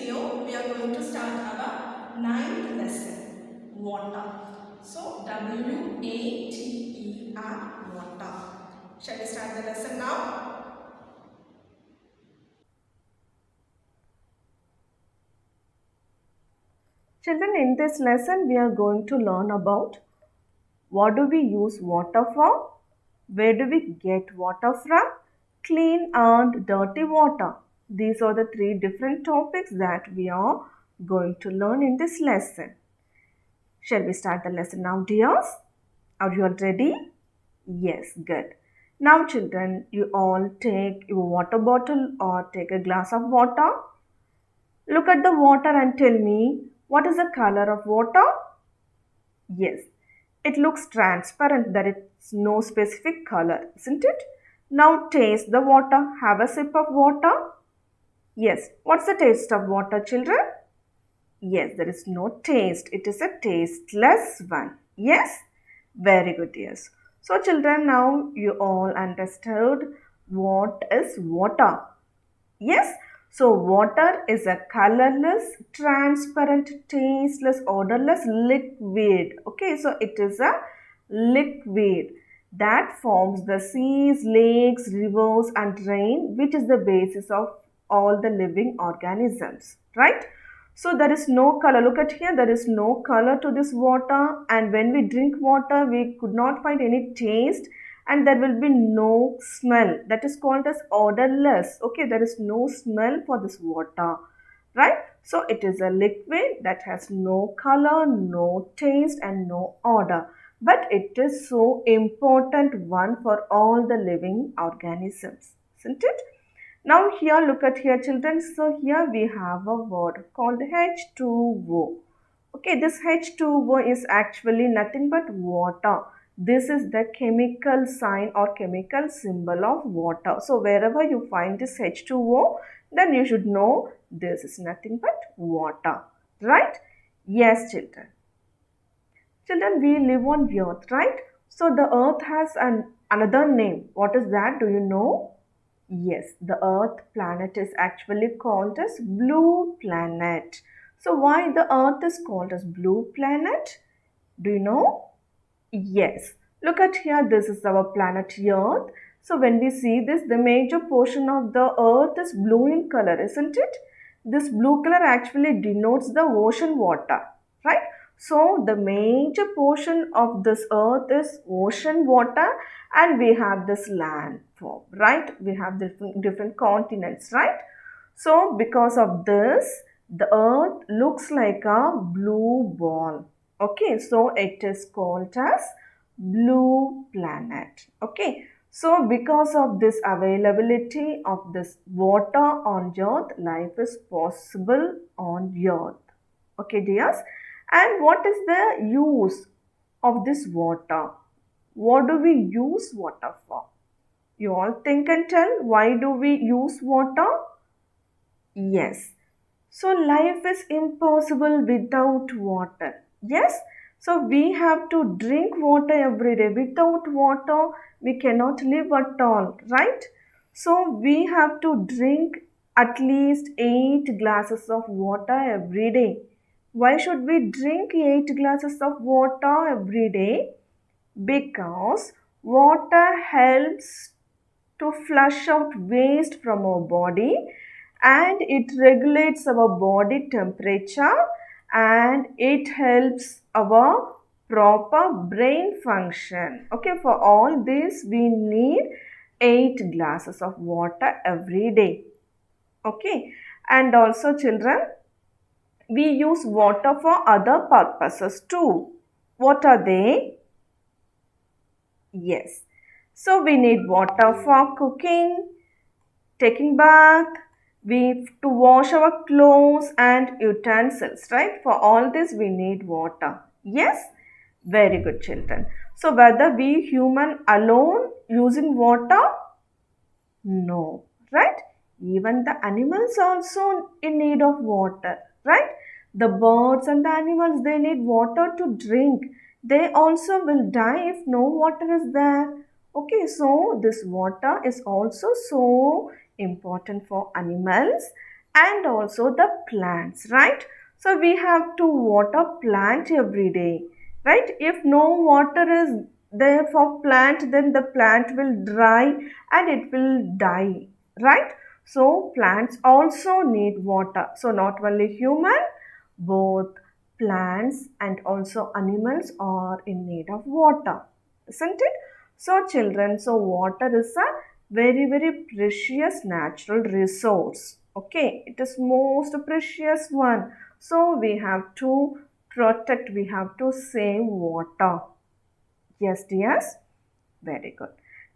video, we are going to start our ninth lesson, water. So, W-A-T-E-R, water. Shall we start the lesson now? Children, in this lesson, we are going to learn about what do we use water for, where do we get water from, clean and dirty water. These are the three different topics that we are going to learn in this lesson. Shall we start the lesson now, dears? Are you all ready? Yes, good. Now, children, you all take your water bottle or take a glass of water. Look at the water and tell me what is the color of water? Yes, it looks transparent, there is no specific color, isn't it? Now taste the water. Have a sip of water. Yes, what's the taste of water, children? Yes, there is no taste. It is a tasteless one. Yes, very good, yes. So, children, now you all understood what is water. Yes, so water is a colorless, transparent, tasteless, odorless liquid. Okay, so it is a liquid that forms the seas, lakes, rivers, and rain, which is the basis of all the living organisms, right? So there is no color. Look at here, there is no color to this water, and when we drink water, we could not find any taste and there will be no smell. That is called as odorless. Okay, there is no smell for this water, right? So it is a liquid that has no color, no taste, and no odor. But it is so important one for all the living organisms, isn't it? Now here, look at here, children. So here we have a word called H2O. Okay, this H2O is actually nothing but water. This is the chemical sign or chemical symbol of water. So wherever you find this H2O, then you should know this is nothing but water. Right? Yes, children. Children, we live on the earth, right? So the earth has another name. What is that? Do you know? Yes, the Earth planet is actually called as blue planet. So why the Earth is called as blue planet? Do you know? Yes. Look at here, this is our planet Earth. So when we see this, the major portion of the Earth is blue in color, isn't it? This blue color actually denotes the ocean water, right? So the major portion of this Earth is ocean water and we have this land form, right? We have different continents, right? So because of this, the Earth looks like a blue ball. Okay, so it is called as blue planet. Okay, so because of this availability of this water on earth, life is possible on earth. Okay, dears. And what is the use of this water? What do we use water for? You all think and tell, why do we use water? Yes. So life is impossible without water. Yes. So we have to drink water every day. Without water, we cannot live at all, right? So we have to drink at least 8 glasses of water every day. Why should we drink 8 glasses of water every day? Because water helps to flush out waste from our body and it regulates our body temperature and it helps our proper brain function. Okay, for all this we need 8 glasses of water every day. Okay, and also children, we use water for other purposes too. What are they? Yes. So we need water for cooking, taking bath, we to wash our clothes and utensils, right? For all this we need water. Yes? Very good, children. So whether we human alone using water? No, right? Even the animals also in need of water, right? The birds and the animals, they need water to drink. They also will die if no water is there. Okay, so this water is also so important for animals and also the plants, right? So we have to water plant every day, right? If no water is there for plant, then the plant will dry and it will die, right? So plants also need water. So not only human, both plants and also animals are in need of water, isn't it? So children, so water is a very very precious natural resource. Okay, it is most precious one. So we have to protect, we have to save water. Yes, dears. Very good.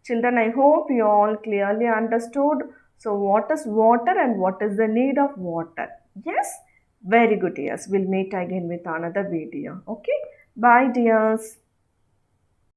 Children, I hope you all clearly understood. So, what is water and what is the need of water? Yes? Very good, dears. We'll meet again with another video. Okay? Bye, dears.